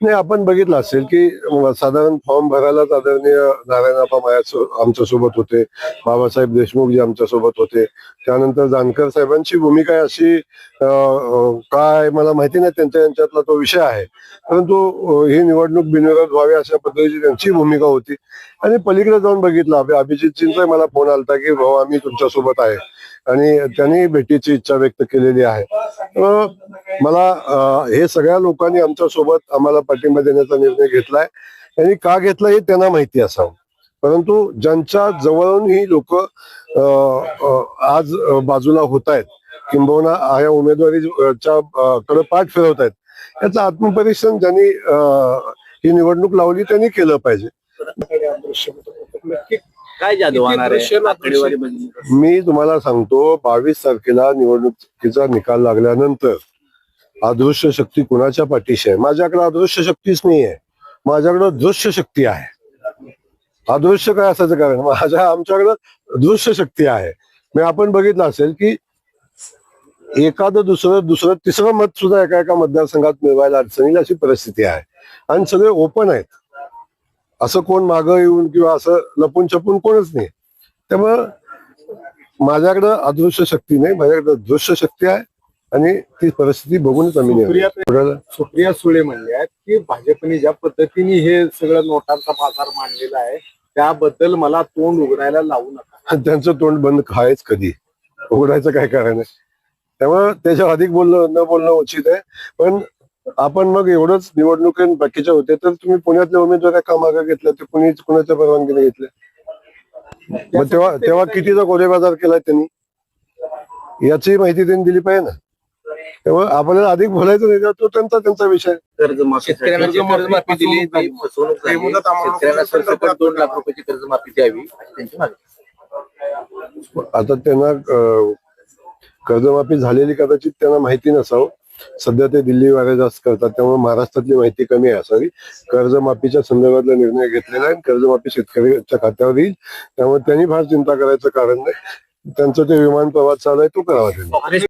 नाही, आपण बघितलं असेल की साधारण फॉर्म भरायलाच आदरणीय नारायणप्पा माया आमच्या सोबत होते, बाबासाहेब देशमुख जी आमच्या सोबत होते, त्यानंतर जानकर साहेबांची भूमिका अशी काय मला माहिती नाही, त्यांच्या यांच्यातला तो विषय आहे, परंतु ही निवडणूक बिनविरोध व्हावी अशा पद्धतीची त्यांची भूमिका होती. आणि पलीकडे जाऊन बघितलं, अभिजितजींचा मला फोन आलता की भाऊ आम्ही तुमच्या सोबत आहे, आणि त्यांनी भेटीची इच्छा व्यक्त केलेली आहे. मला हे सगळ्या लोकांनी आमच्या सोबत आम्हाला पाठिंबा देण्याचा निर्णय घेतलाय. त्यांनी का घेतला हे त्यांना माहिती असावं, परंतु ज्यांच्या जवळून ही लोक आज बाजूला होत आहेत, किंबहुना या उमेदवारीच्या कडे पाठ फिरवत आहेत, याचं आत्मपरीक्षण ज्यांनी ही निवडणूक लावली त्यांनी केलं पाहिजे. काय जादू होणार आहे आकडेवारीमध्ये? मी तुम्हाला सांगतो, 22 तारखेला निवडणुकीचा निकाल लागल्यानंतर अदृश्य शक्ती कुणाच्या पाठीशी आहे? माझ्याकडे अदृश्य शक्तीच नाही आहे, माझ्याकडे दृश्य शक्ती आहे. अदृश्य काय असायचं कारण? आमच्याकडे दृश्य शक्ती आहे. मी आपण बघितलं असेल की एखादं दुसरं तिसरं मत सुद्धा एका एका मतदारसंघात मिळवायला अडचणीला अशी परिस्थिती आहे, आणि सगळे ओपन आहेत. असं कोण मागं येऊन किंवा असं लपून छपून कोणच नाही. त्यामुळं माझ्याकडं अदृश्य शक्ती नाही, माझ्याकडे दृश्य शक्ती आहे, आणि ती परिस्थिती बघूनच आम्ही सुप्रिया सुळे म्हणल्या की भाजपने ज्या पद्धतीने हे सगळं नोटांचा बाजार मांडलेला आहे त्याबद्दल मला तोंड उघडायला लावू नका. त्यांचं तोंड बंद खायच कधी, उघडायचं काय कारण आहे? त्यामुळे त्याच्या अधिक न बोलणं उचित आहे. पण आपण मग एवढंच निवडणूक बाकीच्या होते तर तुम्ही पुण्यातल्या उमेदवार का मागे घेतल्या? ते कुणाच्या परवानगीने घेतल्या? मग तेव्हा कितीचा गोरे बाजार केलाय त्यांनी, याची माहिती त्यांनी दिली पाहिजे ना. त्यामुळे आपल्याला अधिक बोलायचं नाही, तो त्यांचा विषय. शेतकऱ्यांना कर्जमाफी दिली ती फसवणूक झाली. शेतकऱ्यांना सरसकट 2 लाख रुपयाची कर्जमाफी द्यावी अशी त्यांची मागणी. आता त्यांना कर्जमाफी झालेली कदाचित त्यांना माहिती नसावं. सध्या ते दिल्ली वाऱ्या जास्त करतात, त्यामुळे महाराष्ट्रातली माहिती कमी असावी. कर्जमाफीच्या संदर्भातला निर्णय घेतलेला आहे, कर्जमाफी शेतकऱ्याच्या खात्यावर येईल, त्यामुळे त्यांनी फार चिंता करायचं कारण नाही. त्यांचं ते विमान प्रवास चालू आहे, तो करावा त्यांनी.